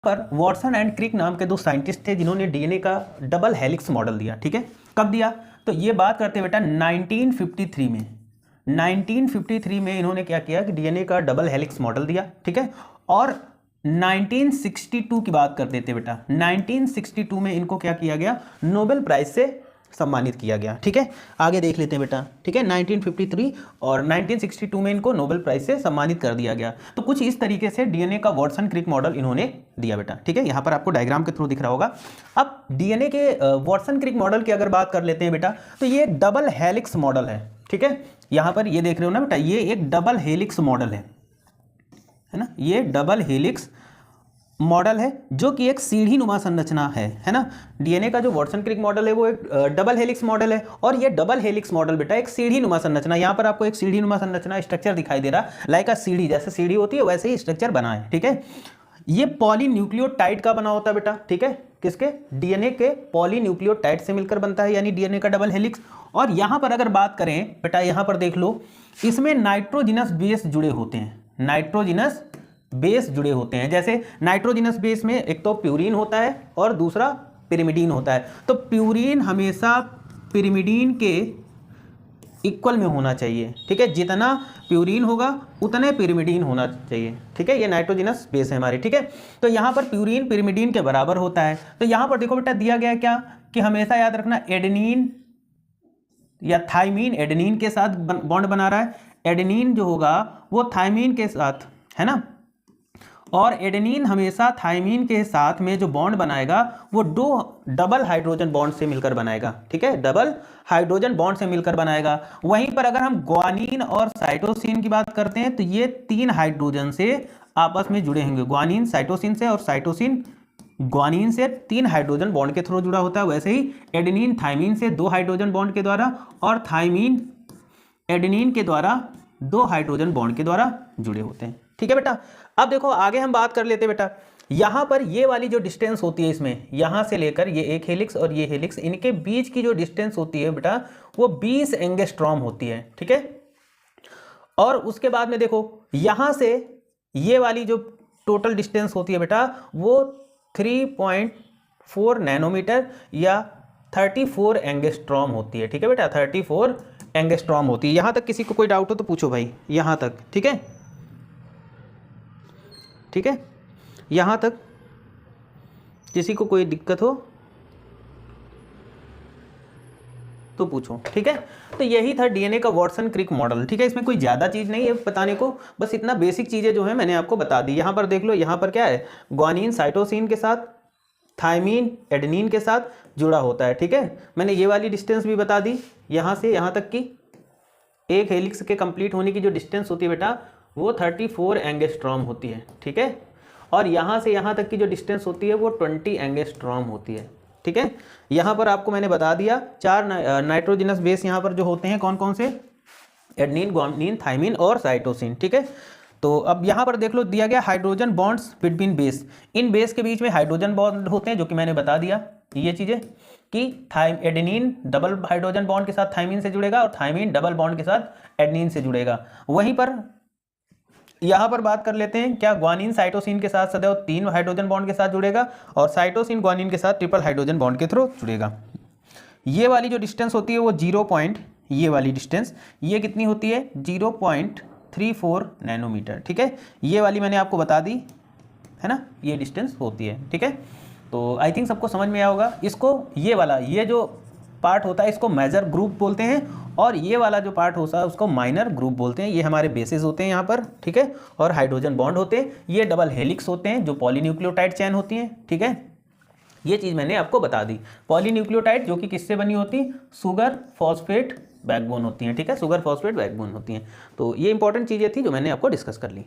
पर Watson and Crick नाम के दो साइंटिस्ट थे जिन्होंने डीएनए का डबल हेलिक्स मॉडल दिया। ठीक है, कब दिया? तो ये बात करते हैं बेटा 1953 में। 1953 में इन्होंने क्या किया कि डीएनए का डबल हेलिक्स मॉडल दिया। ठीक है, और 1962 की बात कर देते बेटा, 1962 में इनको क्या किया गया? नोबेल प्राइज से सम्मानित किया गया। ठीक है, आगे देख लेते हैं बेटा। ठीक है, 1953 और 1962 में इनको नोबेल प्राइज से सम्मानित कर दिया गया। तो कुछ इस तरीके से डीएनए का वॉटसन क्रिक मॉडल इन्होंने दिया बेटा। ठीक है, यहाँ पर आपको डायग्राम के थ्रू दिख रहा होगा। अब डीएनए के वॉटसन क्रिक मॉडल की अगर बात कर लेते हैं बेटा, तो ये डबल हेलिक्स मॉडल है। ठीक है, यहाँ पर ये देख रहे हो ना बेटा, ये एक डबल हेलिक्स मॉडल है ना, ये डबल हेलिक्स मॉडल है जो कि एक सीढ़ी नुमा संरचना है ना। डीएनए का जो वॉटसन क्रिक मॉडल है वो एक डबल हेलिक्स मॉडल है, और ये डबल हेलिक्स मॉडल बेटा एक सीढ़ी नुमा संरचना, यहाँ पर आपको एक सीढ़ी नुमा संरचना स्ट्रक्चर दिखाई दे रहा, लाइक अ सीढ़ी, जैसे सीढ़ी होती है वैसे ही स्ट्रक्चर बना है। ठीक है, ये पॉलीन्यूक्लियोटाइड का बना होता है बेटा। ठीक है, किसके? डीएनए के पॉलीन्यूक्लियोटाइड से मिलकर बनता है, यानी डीएनए का डबल हेलिक्स। और यहाँ पर अगर बात करें बेटा, यहाँ पर देख लो, इसमें नाइट्रोजिनस बेस जुड़े होते हैं, नाइट्रोजिनस बेस जुड़े होते हैं। जैसे नाइट्रोजिनस बेस में एक तो प्यूरीन होता है और दूसरा पिरिमिडीन होता है। तो प्यूरीन हमेशा पिरिमिडीन के इक्वल में होना चाहिए। ठीक है, जितना प्यूरीन होगा उतने पिरिमिडीन होना चाहिए। ठीक है, ये नाइट्रोजिनस बेस है हमारी। ठीक है, तो यहाँ पर प्यूरीन पिरिमिडीन के बराबर होता है। तो यहाँ पर देखो बेटा दिया गया क्या कि हमेशा याद रखना, एडेनिन या थाइमीन एडेनिन के साथ बॉन्ड बना रहा है। एडेनिन जो होगा वो थाइमीन के साथ, है ना, और एडेनिन हमेशा थाइमीन के साथ में जो बॉन्ड बनाएगा वो दो डबल हाइड्रोजन बॉन्ड से मिलकर बनाएगा। ठीक है, डबल हाइड्रोजन बॉन्ड से मिलकर बनाएगा। वहीं पर अगर हम ग्वानिन और साइटोसिन की बात करते हैं तो ये तीन हाइड्रोजन से आपस में जुड़े होंगे। ग्वानिन साइटोसिन से और साइटोसिन ग्वानिन से तीन हाइड्रोजन बॉन्ड के थ्रू जुड़ा होता है। वैसे ही एडेनिन थाइमीन से दो हाइड्रोजन बॉन्ड के द्वारा, और थाइमीन एडेनिन के द्वारा दो हाइड्रोजन बॉन्ड के द्वारा जुड़े होते हैं। ठीक है बेटा, अब देखो आगे हम बात कर लेते हैं बेटा, यहाँ पर ये वाली जो डिस्टेंस होती है इसमें, यहाँ से लेकर ये एक हेलिक्स और ये हेलिक्स, इनके बीच की जो डिस्टेंस होती है बेटा वो 20 एंगस्ट्रॉम होती है। ठीक है, और उसके बाद में देखो यहाँ से ये वाली जो टोटल डिस्टेंस होती है बेटा वो 3.4 नैनोमीटर या 34 एंगस्ट्रॉम होती है। ठीक है बेटा, 34 एंगस्ट्रॉम होती है। यहाँ तक किसी को कोई डाउट हो तो पूछो भाई, यहाँ तक। ठीक है, ठीक है, यहाँ तक किसी को कोई दिक्कत हो तो पूछो। ठीक है, तो यही था डीएनए का वॉटसन क्रिक मॉडल। ठीक है, इसमें कोई ज़्यादा चीज़ नहीं है बताने को, बस इतना बेसिक चीज़ें जो है मैंने आपको बता दी। यहाँ पर देख लो, यहाँ पर क्या है, ग्वानिन साइटोसिन के साथ, थाइमीन एडेनिन के साथ जुड़ा होता है। ठीक है, मैंने ये वाली डिस्टेंस भी बता दी, यहाँ से यहाँ तक की एक हेलिक्स के कंप्लीट होने की जो डिस्टेंस होती है बेटा वो 34 एंगस्ट्रॉम होती है। ठीक है, और यहाँ से यहाँ तक की जो डिस्टेंस होती है वो 20 एंगस्ट्रॉम होती है। ठीक है, यहाँ पर आपको मैंने बता दिया चार नाइट्रोजिनस बेस यहाँ पर जो होते हैं कौन कौन से, एडेनिन ग्वानिन थाइमीन और साइटोसिन। ठीक है, तो अब यहाँ पर देख लो दिया गया हाइड्रोजन बॉन्ड्स बिटवीन बेस, इन बेस के बीच में हाइड्रोजन बॉन्ड होते हैं, जो कि मैंने बता दिया ये चीज़ें कि एडेनिन डबल हाइड्रोजन बॉन्ड के साथ थाइमीन से जुड़ेगा और थाइमीन डबल बॉन्ड के साथ एडेनिन से जुड़ेगा। वहीं पर यहाँ पर बात कर लेते हैं क्या, ग्वानिन साइटोसिन के साथ सदैव 3 हाइड्रोजन बॉन्ड के साथ जुड़ेगा और साइटोसिन ग्वानिन के साथ ट्रिपल हाइड्रोजन बॉन्ड के थ्रू जुड़ेगा। ये वाली जो डिस्टेंस होती है वो ये वाली डिस्टेंस ये कितनी होती है, 0.34 नैनोमीटर। ठीक है, ये वाली मैंने आपको बता दी है ना, ये डिस्टेंस होती है। ठीक है, तो आई थिंक सबको समझ में आया होगा। इसको ये वाला ये जो पार्ट होता है इसको मेजर ग्रुप बोलते हैं, और ये वाला जो पार्ट होता है उसको माइनर ग्रुप बोलते हैं। ये हमारे बेसिस होते हैं यहाँ पर। ठीक है, और हाइड्रोजन बॉन्ड होते हैं, ये डबल हेलिक्स होते हैं जो पॉलीन्यूक्लियोटाइड चेन होती हैं। ठीक है, ये चीज़ मैंने आपको बता दी। पॉलीन्यूक्लियोटाइड जो कि किससे बनी होती है, शुगर फॉस्फेट बैकबोन होती हैं। ठीक है, शुगर फॉस्फेट बैकबोन होती हैं। तो ये इंपॉर्टेंट चीज़ें थी जो मैंने आपको डिस्कस कर ली।